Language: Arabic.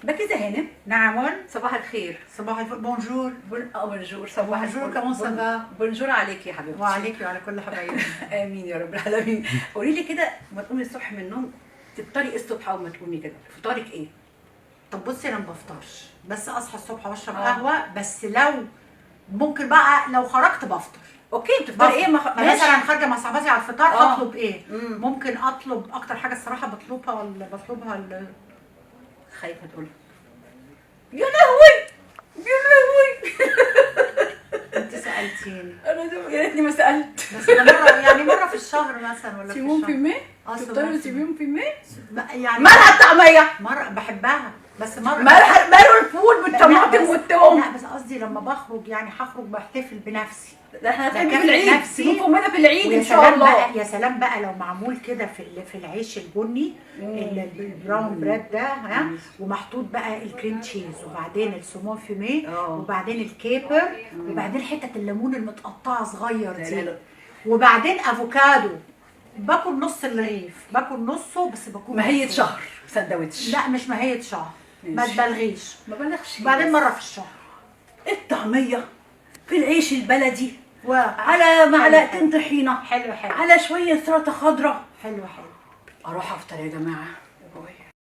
بكيزة هانم. نعم. صباح الخير. صباح الفل. بونجور. بونجور. صباح الفل. بونجور. كمان صباح. بونجور عليكي يا حبيبتي. وعليكي وعلى كل حبايبي. امين يا رب العالمين. قولي لي كده، ما تقومي الصبح من النوم تفطري ايه الصبح؟ اول ما تقومي كده فطارك ايه؟ طب بصي انا ما بفطرش، بس اصحى الصبح واشرب قهوه. بس لو ممكن بقى لو خرجت بفطر. اوكي. بتفطري ايه؟ مثلا خارجه مع صحباتي على الفطار هطلب ايه؟ ممكن اطلب اكتر حاجه الصراحه بطلبها خايفه تقولها. يا لهوي يا لهوي. انت سالتيني. انا يا ريتني ما سالت. بس ده مره في الشهر مثلا ولا في سيمون في الشهر. مي. تفطري سيمون في مي. يعني مالها الطعميه؟ مره بحبها بس مره ماله الفول بالطماطم والثوم. لا بس قصدي لما بخرج يعني هخرج بحتفل بنفسي. ده احنا هنحتفل في العيد. سيمون فمنا في العيد ان شاء الله. يا سلام بقى لو معمول كده في العيش البني البراون بريد ده، ها، ومحطوط بقى الكريم تشيز وبعدين السيمون فيمي وبعدين الكيبر وبعدين حته الليمون المتقطعه صغير دي وبعدين افوكادو. باكل نص الرغيف، باكل نصه بس باكل ماهية شهر سندوتش. لا مش ماهية شهر، ما تبالغيش. ما بلغش. بعدين مره في الشهر. الطعميه في العيش البلدي على معلقتين طحينه. حلو على شويه سلطه خضراء. حلو. اروح افطر يا جماعه.